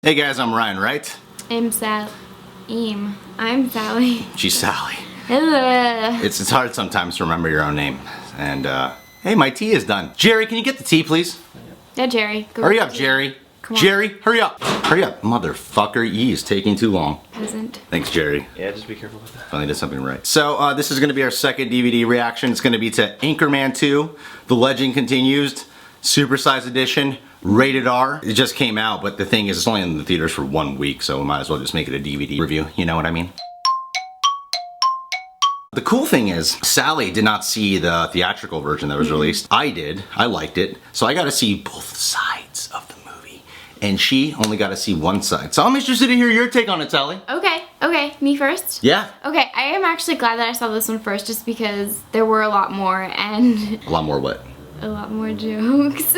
Hey guys, I'm Ryan, right? I'm Sally. She's Sally. Hello. It's hard sometimes to remember your own name. And, hey, my tea is done. Jerry, can you get the tea, please? Yeah, Jerry. Go hurry up, Jerry. Come on. Jerry, hurry up. Hurry up, motherfucker. E is taking too long. Peasant. Thanks, Jerry. Yeah, just be careful with that. Finally did something right. So, this is going to be our second DVD reaction. It's going to be to Anchorman 2, The Legend Continues, Supersized Edition, rated R. It just came out, but the thing is, it's only in the theaters for 1 week, so we might as well just make it a DVD review. You know what I mean? The cool thing is, Sally did not see the theatrical version that was released. I did. I liked it. So I got to see both sides of the movie. And she only got to see one side. So I'm interested to hear your take on it, Sally. Okay, me first? Yeah. Okay, I am actually glad that I saw this one first just because there were a lot more and... A lot more what? A lot more jokes.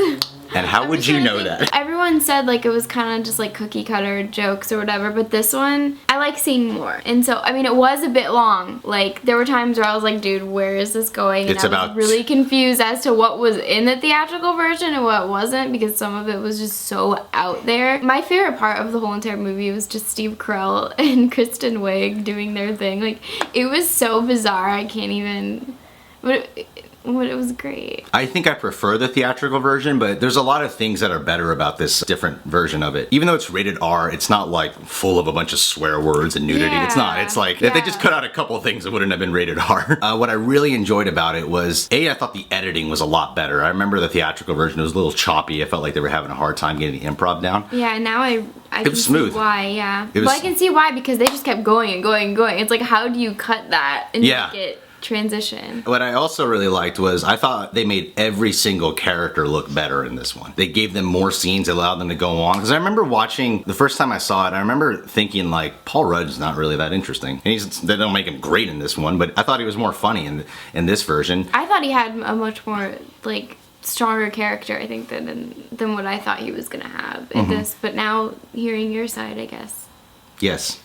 And how would you know that? Everyone said like it was kind of just like cookie cutter jokes or whatever, but this one, I like seeing more. And so, I mean, it was a bit long. Like, there were times where I was like, dude, where is this going? And I was really confused as to what was in the theatrical version and what wasn't, because some of it was just so out there. My favorite part of the whole entire movie was just Steve Carell and Kristen Wiig doing their thing. Like, it was so bizarre, I can't even... But it was great. I think I prefer the theatrical version, but there's a lot of things that are better about this different version of it. Even though it's rated R, it's not like full of a bunch of swear words and nudity. Yeah. It's not. It's like, if they just cut out a couple of things, it wouldn't have been rated R. What I really enjoyed about it was, I thought the editing was a lot better. I remember the theatrical version was a little choppy. I felt like they were having a hard time getting the improv down. Yeah, now I can smooth. see why, yeah. Well, I can see why, because they just kept going and going and going. It's like, how do you cut that and make it transition? What I also really liked was I thought they made every single character look better in this one. They gave them more scenes, allowed them to go on. Because I remember watching, the first time I saw it, I remember thinking like, Paul Rudd's not really that interesting. And they don't make him great in this one, but I thought he was more funny in this version. I thought he had a much more, like, stronger character, I think, than what I thought he was gonna have in this. But now, hearing your side, I guess. Yes,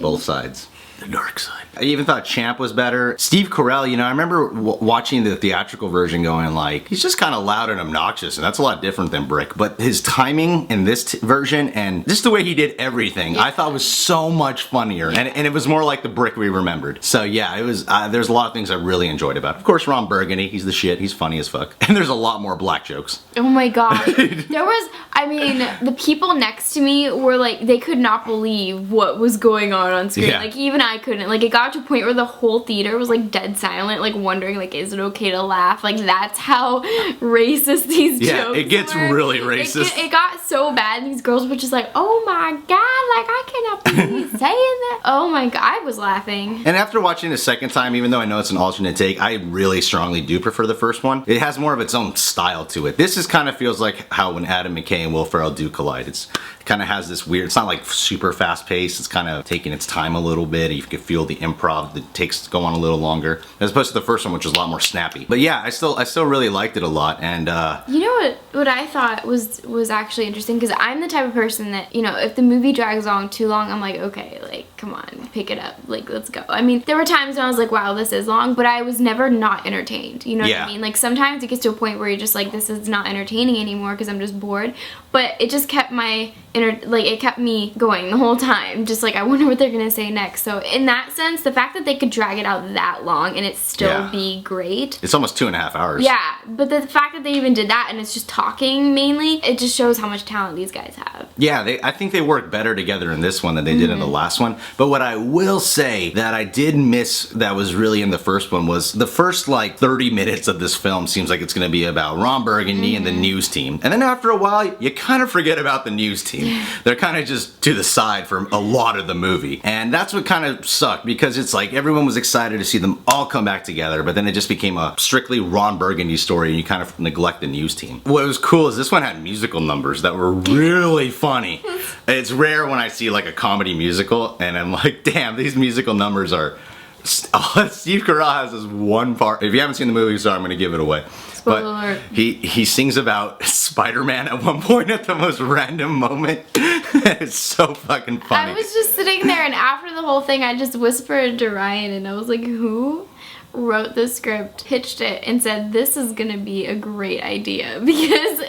both sides. The dark side. I even thought Champ was better. Steve Carell, you know, I remember watching the theatrical version going like, he's just kind of loud and obnoxious, and that's a lot different than Brick. But his timing in this version and just the way he did everything, I thought was so much funnier. And it was more like the Brick we remembered. So yeah, it was, there's a lot of things I really enjoyed about it. Of course, Ron Burgundy, he's the shit. He's funny as fuck. And there's a lot more black jokes. Oh my god. There was, I mean, the people next to me were like, they could not believe what was going on screen. Yeah. Like, even I couldn't. Like, it got to a point where the whole theater was like dead silent, like wondering like, is it okay to laugh? Like, that's how racist these jokes it gets were. really racist. It got so bad, these girls were just like, oh my god, like, I cannot believe you saying that. Oh my god, I was laughing. And after watching it a second time, even though I know it's an alternate take, I really strongly do prefer the first one. It has more of its own style to it. This is kind of feels like how when Adam McKay and Will Ferrell do collide. It kind of has this weird, it's not like super fast paced, it's kind of taking its time a little bit. You can feel the improv that takes go on a little longer, as opposed to the first one, which was a lot more snappy. But yeah, I still really liked it a lot. And you know what I thought was actually interesting, because I'm the type of person that, you know, if the movie drags on too long, I'm like, okay, like, come on, pick it up, like, let's go. I mean, there were times when I was like, wow, this is long, but I was never not entertained. You know what I mean? Like, sometimes it gets to a point where you're just like, this is not entertaining anymore because I'm just bored. But it just kept it kept me going the whole time. Just like, I wonder what they're gonna say next. So in that sense, the fact that they could drag it out that long and it still be great. It's almost 2.5 hours. Yeah, but the fact that they even did that and it's just talking mainly, it just shows how much talent these guys have. Yeah, I think they work better together in this one than they did in the last one. But what I will say that I did miss that was really in the first one was the first like 30 minutes of this film seems like it's gonna be about Ron Burgundy and the news team. And then after a while, you kind of forget about the news team. They're kind of just to the side for a lot of the movie. And that's what kind of sucked, because it's like everyone was excited to see them all come back together, but then it just became a strictly Ron Burgundy story and you kind of neglect the news team. What was cool is this one had musical numbers that were really funny. It's rare when I see like a comedy musical and I'm like, damn, these musical numbers are... Steve Carell has this one part. If you haven't seen the movie, sorry, I'm going to give it away. Spoiler alert. He sings about Spider-Man at one point at the most random moment. It's so fucking funny. I was just sitting there, and after the whole thing, I just whispered to Ryan, and I was like, who wrote the script, pitched it, and said, this is gonna be a great idea? Because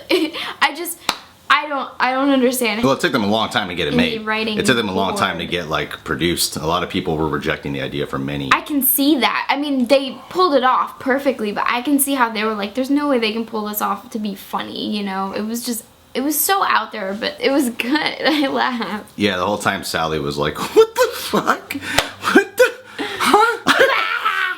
I I don't understand. Well, it took them a long time to get it Any made. writing It took them a long time to board. get like produced. A lot of people were rejecting the idea for many. I can see that. I mean, they pulled it off perfectly, but I can see how they were like, there's no way they can pull this off to be funny, you know? It was so out there, but it was good. I laughed. Yeah, the whole time Sally was like, what the fuck? What the? Huh?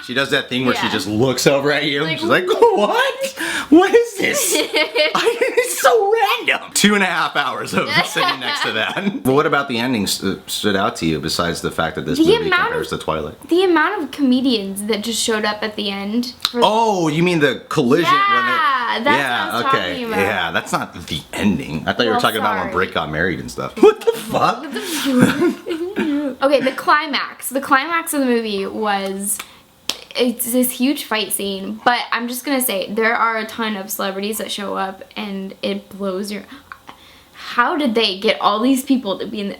She does that thing where she Yeah. just looks over at you. Like, She's like, what? What is this? It's so random. 2.5 hours of sitting next to that. But what about the ending stood out to you besides the fact that this movie compares to Twilight? The amount of comedians that just showed up at the end. Oh, you mean the collision? Yeah, that's what I was okay. talking about. Yeah, that's not the ending. I thought you were Well, talking about when sorry. Britt got married and stuff. What the fuck? Okay, the climax. The climax of the movie was, it's this huge fight scene, but I'm just gonna say there are a ton of celebrities that show up and it blows your. How did they get all these people to be in the?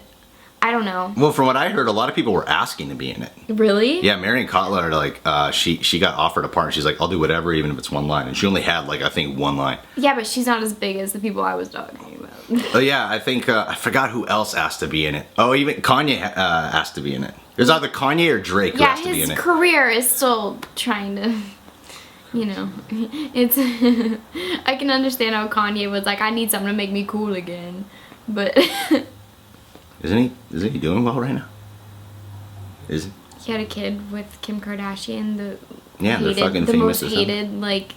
I don't know. Well, from what I heard, a lot of people were asking to be in it. Really? Yeah, Marion Cotillard, like, she got offered a part, and she's like, I'll do whatever, even if it's one line. And she only had, like, I think one line. Yeah, but she's not as big as the people I was talking about. Oh, yeah, I think, I forgot who else asked to be in it. Oh, even Kanye asked to be in it. It was either Kanye or Drake who Yeah, asked to be in his it. career is still trying to, you know, it's. I can understand how Kanye was like, I need something to make me cool again, but. Isn't he doing well right now? Is he? He had a kid with Kim Kardashian, the Yeah, they're fucking the famous most as hell. hated like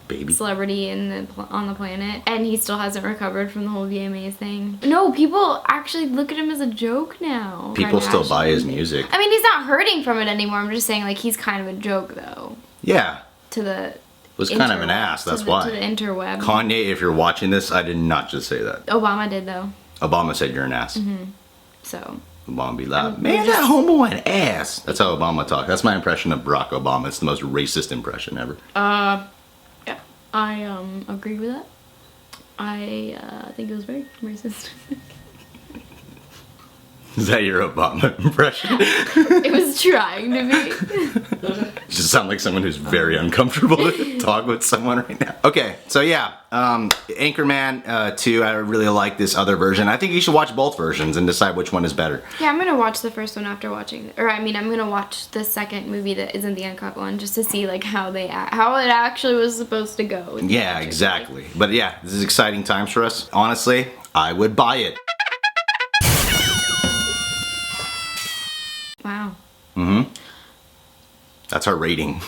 Baby. celebrity on the planet, and he still hasn't recovered from the whole VMAs thing. No, people actually look at him as a joke now. People still Kardashian. buy his music. I mean, he's not hurting from it anymore. I'm just saying, like, he's kind of a joke though Yeah. to the. Was kind of an ass, that's why. To the interweb. Kanye, if you're watching this, I did not just say that. Obama did though, Obama said you're an ass. so. Obama be loud. I'm Man, just- that homo an ass. That's how Obama talks. That's my impression of Barack Obama. It's the most racist impression ever. Yeah, I agree with that. I think it was very racist. Is that your Obama impression? It was trying to be. You just sound like someone who's very uncomfortable to talk with someone right now. Okay, so yeah, Anchorman 2, I really like this other version. I think you should watch both versions and decide which one is better. Yeah, I'm gonna watch the first one after watching, or I mean, I'm gonna watch the second movie that isn't the uncut one, just to see like how it actually was supposed to go. Yeah, exactly. But yeah, this is exciting times for us. Honestly, I would buy it. Wow. That's our rating.